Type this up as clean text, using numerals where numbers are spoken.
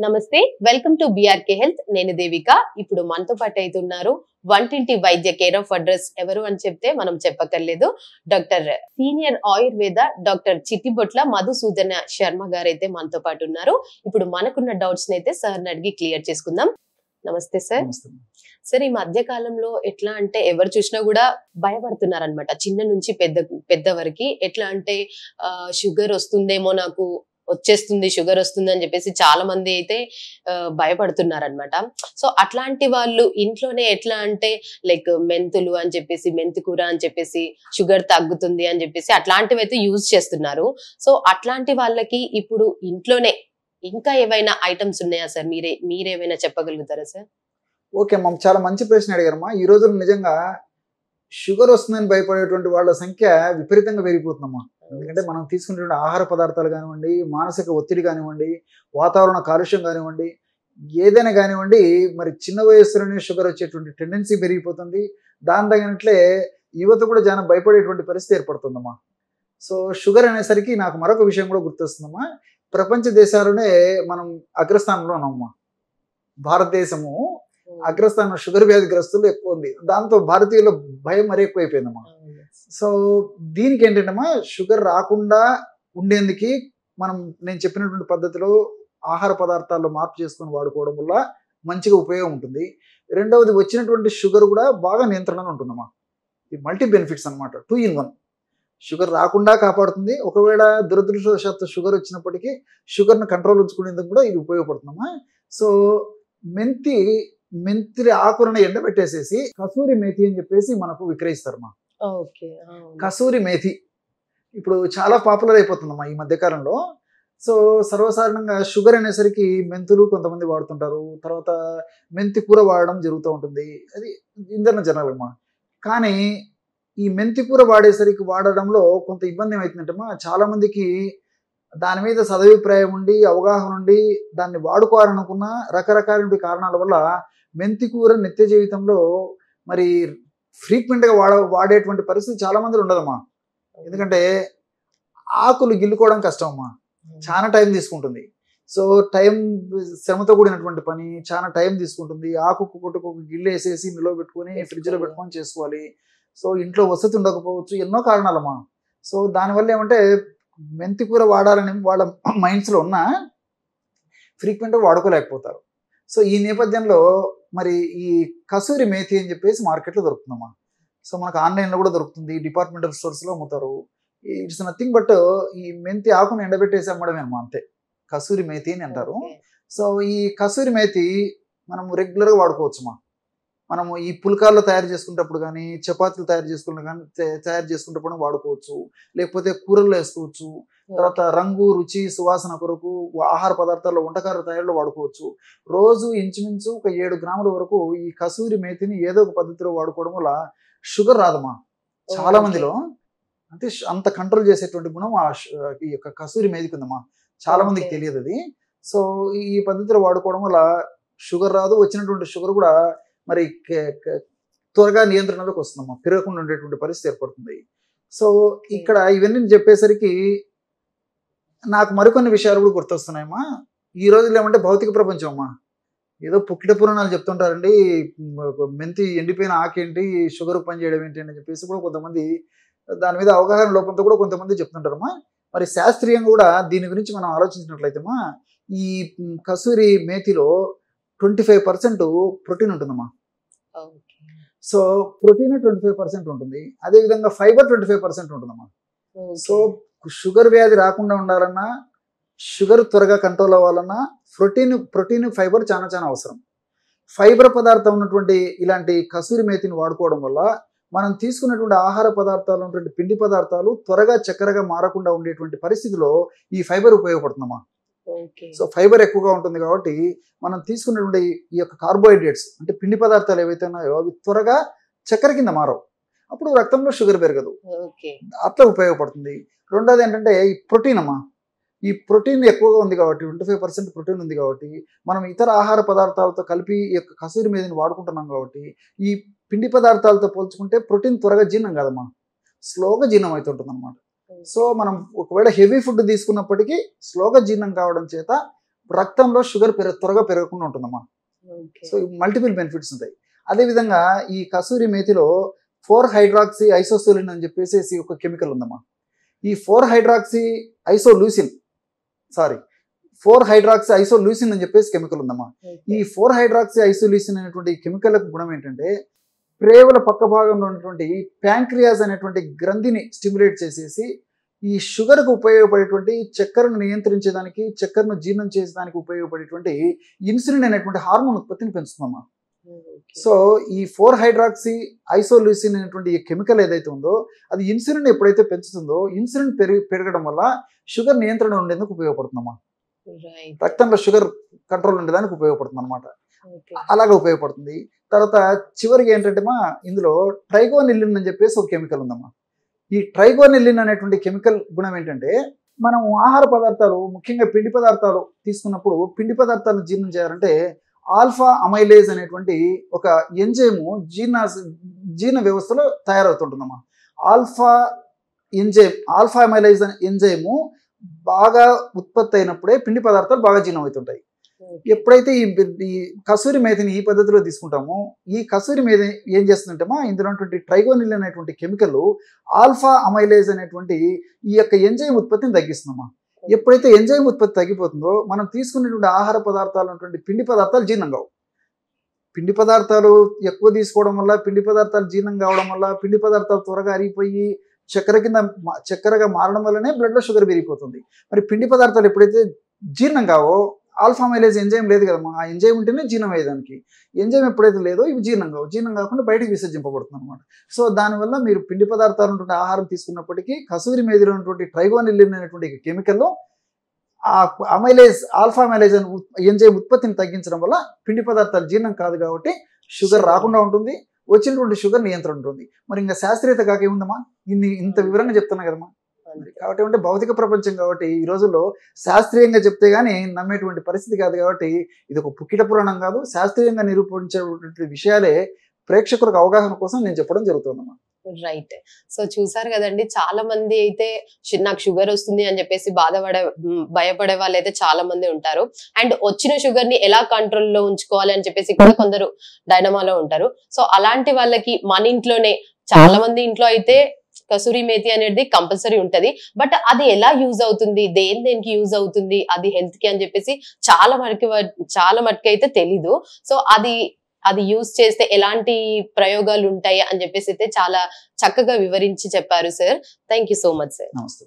నమస్తే, welcome to BRK health. నేను దేవిక. ఇప్పుడు మనతో పాటు అయితున్నారు వంటింటి వైద్య కేర్ ఆఫ్ అడ్రస్. ఎవరు అని చెప్తే మనం చెప్పక్కర్లేదు, doctor senior Ayurveda doctor Chittibotla Madhusudana Sharma గారు అయితే మనతో పాటు ఉన్నారు. ఇప్పుడు మనకున్న డౌట్స్ అయితే సార్ అడిగి క్లియర్ చేసుకుందాం. నమస్తే సార్. సార్, ఈ మధ్య కాలంలో ఎట్లా అంటే ఎవరు చూసినా కూడా భయపడుతున్నారు అనమాట, చిన్న నుంచి పెద్ద వరకు. ఎట్లా అంటే షుగర్ వస్తుందేమో, నాకు వచ్చేస్తుంది, షుగర్ వస్తుంది అని చెప్పేసి చాలా మంది అయితే భయపడుతున్నారు అనమాట. సో అట్లాంటి వాళ్ళు ఇంట్లోనే ఎట్లా అంటే లైక్ మెంతులు అని చెప్పేసి, మెంతి కూర అని చెప్పేసి షుగర్ తగ్గుతుంది అని చెప్పేసి అట్లాంటివి అయితే యూజ్ చేస్తున్నారు. సో అట్లాంటి వాళ్ళకి ఇప్పుడు ఇంట్లోనే ఇంకా ఏవైనా ఐటమ్స్ ఉన్నాయా సార్? మీరేమైనా చెప్పగలుగుతారా సార్? ఓకే అమ్మా, చాలా మంచి ప్రశ్న అడిగారమ్మా. ఈ రోజుల్లో నిజంగా షుగర్ వస్తుందని భయపడేటువంటి వాళ్ళ సంఖ్య విపరీతంగా పెరిగిపోతుందమ్మా. ఎందుకంటే మనం తీసుకునేటువంటి ఆహార పదార్థాలు కానివ్వండి, మానసిక ఒత్తిడి కానివ్వండి, వాతావరణ కాలుష్యం కానివ్వండి, ఏదైనా కానివ్వండి, మరి చిన్న వయస్సులోనే షుగర్ వచ్చేటువంటి టెండెన్సీ పెరిగిపోతుంది. దాని తగినట్లే యువత కూడా చాలా భయపడేటువంటి పరిస్థితి ఏర్పడుతుందమ్మా. సో షుగర్ అనేసరికి నాకు మరొక విషయం కూడా గుర్తొస్తుందమ్మా. ప్రపంచ దేశాల్లోనే మనం అగ్రస్థానంలో ఉన్నామమ్మా. భారతదేశము అగ్రస్థానం షుగర్ వ్యాధిగ్రస్తులు ఎక్కువ ఉంది. దాంతో భారతీయుల భయం మరీ ఎక్కువైపోయిందమ్మా. సో దీనికి ఏంటంటమ్మా, షుగర్ రాకుండా ఉండేందుకు నేను చెప్పినటువంటి పద్ధతిలో ఆహార పదార్థాల్లో మార్పు చేసుకొని వాడుకోవడం వల్ల మంచిగా ఉపయోగం ఉంటుంది. రెండవది, వచ్చినటువంటి షుగర్ కూడా బాగా నియంత్రణలో ఉంటుందమ్మా. ఈ మల్టీ బెనిఫిట్స్ అనమాట, 2 in 1. షుగర్ రాకుండా కాపాడుతుంది. ఒకవేళ దురదృష్టవశాత్తు షుగర్ వచ్చినప్పటికీ షుగర్ను కంట్రోల్ ఉంచుకునేందుకు కూడా ఇది ఉపయోగపడుతుందమ్మా. సో మెంతి ఆకులను ఎండబెట్టేసేసి కసూరి మేతి అని చెప్పేసి మనకు విక్రయిస్తారమ్మా. కసూరి మేతి ఇప్పుడు చాలా పాపులర్ అయిపోతుందమ్మా ఈ మధ్యకాలంలో. సో సర్వసాధారణంగా షుగర్ అనేసరికి మెంతులు కొంతమంది వాడుతుంటారు, తర్వాత మెంతి కూర వాడడం జరుగుతూ ఉంటుంది. అది ఇందరిన జనాలు అమ్మా. కానీ ఈ మెంతి కూర వాడడంలో కొంత ఇబ్బంది ఏమవుతుందంటమ్మా, చాలా మందికి దాని మీద సదభిప్రాయం ఉండి, అవగాహన ఉండి, దాన్ని వాడుకోవాలనుకున్న రకరకాల కారణాల వల్ల మెంతి కూర నిత్య జీవితంలో మరి ఫ్రీక్వెంట్గా వాడేటువంటి పరిస్థితి చాలా మంది ఉండదమ్మా. ఎందుకంటే ఆకులు గిల్లుకోవడం కష్టం అమ్మా, చాలా టైం తీసుకుంటుంది. సో శ్రమతో కూడినటువంటి పని, చాలా టైం తీసుకుంటుంది. ఆకుకు గిల్లు వేసేసి నిల్వ పెట్టుకొని ఫ్రిడ్జ్లో పెట్టుకొని చేసుకోవాలి. సో ఇంట్లో వసతి ఉండకపోవచ్చు, ఎన్నో కారణాలమ్మా. సో దానివల్ల ఏమంటే మెంతి కూర వాడాలని వాళ్ళ మైండ్స్లో ఉన్న ఫ్రీక్వెంట్గా వాడుకోలేకపోతారు. సో ఈ నేపథ్యంలో మరి ఈ కసూరి మేతి అని చెప్పేసి మార్కెట్లో దొరుకుతుందమ్మా. సో మనకు ఆన్లైన్లో కూడా దొరుకుతుంది, డిపార్ట్మెంటల్ స్టోర్స్లో అమ్ముతారు. ఇట్స్ నథింగ్ బట్ ఈ మెంతి ఆకును ఎండబెట్టేసి అమ్మడమే అమ్మా, అంతే. కసూరి మేతి అని అంటారు. సో ఈ కసూరి మేతి మనం రెగ్యులర్గా వాడుకోవచ్చమ్మా. మనము ఈ పుల్కాల్లో తయారు చేసుకునేటప్పుడు కానీ, చపాతీలు తయారు చేసుకునేటప్పుడు వాడుకోవచ్చు, లేకపోతే కూరల్లో వేసుకోవచ్చు. తర్వాత రంగు, రుచి, సువాసన కొరకు ఆహార పదార్థాల్లో, వంటకాల తయారీలో వాడుకోవచ్చు. రోజు ఇంచుమించు ఒక 7 గ్రాముల వరకు ఈ కసూరి మేతిని ఏదో ఒక పద్ధతిలో వాడుకోవడం వల్ల షుగర్ రాదమ్మా. చాలా మందిలో అంటే అంత కంట్రోల్ చేసేటువంటి గుణం ఈ యొక్క కసూరి మేతికి ఉందమ్మా. చాలా మందికి తెలియదు అది. సో ఈ పద్ధతిలో వాడుకోవడం వల్ల షుగర్ రాదు, వచ్చినటువంటి షుగర్ కూడా మరి త్వరగా నియంత్రణలోకి వస్తుందమ్మా, పెరగకుండా ఉండేటువంటి పరిస్థితి ఏర్పడుతుంది. సో ఇక్కడ ఇవన్నీ చెప్పేసరికి నాకు మరికొన్ని విషయాలు కూడా గుర్తొస్తున్నాయమ్మా. ఈ రోజుల్లో ఏమంటే భౌతిక ప్రపంచం అమ్మా, ఏదో పుక్కిట పురాణాలు చెప్తుంటారండి. మెంతి ఎండిపోయిన ఆకేంటి, షుగర్ పని చేయడం ఏంటి అని చెప్పేసి కూడా కొంతమంది దాని మీద అవగాహన లోపంతో కూడా కొంతమంది చెప్తుంటారమ్మా. మరి శాస్త్రీయంగా కూడా దీని గురించి మనం ఆలోచించినట్లయితేమ్మా, ఈ కసూరి మేతిలో 25% ప్రోటీన్ ఉంటుందమ్మా. సో ప్రోటీన్ 25% ఉంటుంది, అదేవిధంగా ఫైబర్ 25% ఉంటుందమ్మా. సో షుగర్ వ్యాధి రాకుండా ఉండాలన్నా, షుగర్ త్వరగా కంట్రోల్ అవ్వాలన్నా ప్రోటీన్ ఫైబర్ చాలా చాలా అవసరం. ఫైబర్ పదార్థం ఉన్నటువంటి ఇలాంటి కసూరి మేతిని వాడుకోవడం వల్ల మనం తీసుకున్నటువంటి ఆహార పదార్థాలు ఉన్నటువంటి పిండి పదార్థాలు త్వరగా చక్కెరగా మారకుండా ఉండేటువంటి పరిస్థితిలో ఈ ఫైబర్ ఉపయోగపడుతుందమ్మా. సో ఫైబర్ ఎక్కువగా ఉంటుంది కాబట్టి మనం తీసుకున్నటువంటి ఈ యొక్క కార్బోహైడ్రేట్స్ అంటే పిండి పదార్థాలు ఏవైతే ఉన్నాయో అవి త్వరగా చక్కెర కింద మారవు, అప్పుడు రక్తంలో షుగర్ పెరగదు, అట్లా ఉపయోగపడుతుంది. రెండోది ఏంటంటే ఈ ప్రోటీన్ అమ్మా. ఈ ప్రోటీన్ ఎక్కువగా ఉంది కాబట్టి, 25% ప్రోటీన్ ఉంది కాబట్టి, మనం ఇతర ఆహార పదార్థాలతో కలిపి ఈ యొక్క కసూరి మేతిని వాడుకుంటున్నాం కాబట్టి, ఈ పిండి పదార్థాలతో పోల్చుకుంటే ప్రోటీన్ త్వరగా జీర్ణం కాదమ్మా, స్లోగా జీర్ణం అవుతుంటుంది అనమాట. సో మనం ఒకవేళ హెవీ ఫుడ్ తీసుకున్నప్పటికీ స్లోగా జీర్ణం కావడం చేత రక్తంలో షుగర్ త్వరగా పెరగకుండా ఉంటుందమ్మా. సో మల్టిపుల్ బెనిఫిట్స్ ఉంటాయి. అదేవిధంగా ఈ కసూరి మేతిలో 4-హైడ్రాక్సీ ఐసోసోలిన్ అని చెప్పేసి ఒక కెమికల్ ఉందమ్మా. ఈ 4-హైడ్రాక్సీ ఐసోలూసిన్ అని చెప్పేసి కెమికల్ ఉందమ్మా. ఈ 4-హైడ్రాక్సీ ఐసోలూసిన్ అనేటువంటి కెమికల్ గుణం ఏంటంటే ప్రేవుల పక్క భాగంలో ఉన్నటువంటి ప్యాంక్రియాస్ అనేటువంటి గ్రంథిని స్టిమ్యులేట్ చేసేసి ఈ షుగర్కు ఉపయోగపడేటువంటి చక్కెరను నియంత్రించేదానికి, చక్కెరను జీర్ణం చేసేదానికి ఉపయోగపడేటువంటి ఇన్సులిన్ అనేటువంటి హార్మోన్ ఉత్పత్తిని పెంచుతుందమ్మా. సో ఈ 4-హైడ్రాక్సీ ఐసోలూసిన్ అనేటువంటి ఈ కెమికల్ ఏదైతే ఉందో అది ఇన్సులిన్ ఎప్పుడైతే పెంచుతుందో ఇన్సులిన్ పెరగడం వల్ల షుగర్ నియంత్రణ ఉండేందుకు ఉపయోగపడుతుందమ్మా. రక్తంలో షుగర్ కంట్రోల్ ఉండేదానికి ఉపయోగపడుతుంది అనమాట. అలాగే ఉపయోగపడుతుంది. తర్వాత చివరికి ఏంటంటే ఇందులో ట్రైగోనిల్లిన్ అని చెప్పేసి ఒక కెమికల్ ఉందమ్మా. ఈ ట్రైగోనిల్లిన్ అనేటువంటి కెమికల్ గుణం ఏంటంటే మనం ఆహార పదార్థాలు ముఖ్యంగా పిండి పదార్థాలు తీసుకున్నప్పుడు పిండి పదార్థాలను జీర్ణం చేయాలంటే ఆల్ఫా అమైలేజ్ అనేటువంటి ఒక ఎంజైము జీర్ణ వ్యవస్థలో తయారవుతుంటుందమ్మా. ఆల్ఫా అమైలేజ్ అనే ఎంజైము బాగా ఉత్పత్తి అయినప్పుడే పిండి పదార్థాలు బాగా జీర్ణం అవుతుంటాయి. ఎప్పుడైతే ఈ కసూరి మేతిని ఈ పద్ధతిలో తీసుకుంటామో ఈ కసూరి మేతి ఏం చేస్తుందంటే ఇందులో ట్రైగోనిల్ అనేటువంటి కెమికల్ ఆల్ఫా అమైలేజ్ అనేటువంటి ఈ యొక్క ఎంజైమ్ ఉత్పత్తిని తగ్గిస్తుందమ్మా. ఎప్పుడైతే ఎంజైమ్ ఉత్పత్తి తగ్గిపోతుందో మనం తీసుకునేటువంటి ఆహార పదార్థాలు ఉన్నటువంటి పిండి పదార్థాలు జీర్ణం కావు. పిండి పదార్థాలు ఎక్కువ తీసుకోవడం వల్ల, పిండి పదార్థాలు జీర్ణం కావడం వల్ల, పిండి పదార్థాలు త్వరగా అరిగిపోయి చక్కెరగా మారడం వల్లనే బ్లడ్లో షుగర్ పెరిగిపోతుంది. మరి పిండి పదార్థాలు ఎప్పుడైతే జీర్ణం కావో ఆల్ఫా మైలేజ్ ఎంజైమ్ లేదు కదమ్మా. ఆ ఎంజైమ్ ఉంటేనే జీర్ణం అయ్యేదానికి. ఎంజైమ్ ఎప్పుడైతే లేదో ఇవి జీర్ణం కావు. జీర్ణం కాకుండా బయటకు విసర్జింపబడుతుంది అనమాట. సో దానివల్ల మీరు పిండి పదార్థాలు ఉన్నటువంటి ఆహారం తీసుకున్నప్పటికీ కసూరి మేతిలో ఉన్నటువంటి ట్రైగోనిల్లిన్ అనేటువంటి కెమికల్ ఆ ఆల్ఫా మైలేజ్ ఎంజైమ్ ఉత్పత్తిని తగ్గించడం వల్ల పిండి పదార్థాలు జీర్ణం కాదు కాబట్టి షుగర్ రాకుండా ఉంటుంది. వచ్చినటువంటి షుగర్ నియంత్రణ ఉంటుంది. మరి ఇంకా శాస్త్రీయత కాక ఏముందమ్మా? ఇంత వివరంగా చెప్తున్నా కదమ్మా. కాబట్టి అంటే భౌతిక ప్రపంచం కాబట్టి ఈ రోజుల్లో శాస్త్రీయంగా చెప్తే గానీ నమ్మేటువంటి పరిస్థితి కాదు. కాబట్టి ఇది ఒక పుక్కిట పురాణం కాదు, శాస్త్రీయంగా నిరూపించేటువంటి విషయాలే ప్రేక్షకులకు అవగాహన కోసం నేను చెప్పడం జరుగుతుందమ్మా. రైట్. సో చూసారు కదండి, చాలా మంది అయితే నాకు షుగర్ వస్తుంది అని చెప్పేసి భయపడే వాళ్ళు అయితే చాలా మంది ఉంటారు. అండ్ వచ్చిన షుగర్ ని ఎలా కంట్రోల్లో ఉంచుకోవాలి అని చెప్పేసి కూడా కొందరు డైనమాలో ఉంటారు. సో అలాంటి వాళ్ళకి మన ఇంట్లోనే చాలా మంది ఇంట్లో అయితే కసూరి మేతి అనేది కంపల్సరీ ఉంటది. బట్ అది ఎలా యూజ్ అవుతుంది, దేనికి యూజ్ అవుతుంది, అది హెల్త్ కి అని చెప్పేసి చాలా మటుకు అయితే తెలీదు. సో అది యూజ్ చేస్తే ఎలాంటి ప్రయోగాలు ఉంటాయి అని చెప్పేసి అయితే చాలా చక్కగా వివరించి చెప్పారు sir. Thank you so much sir. నమస్తే.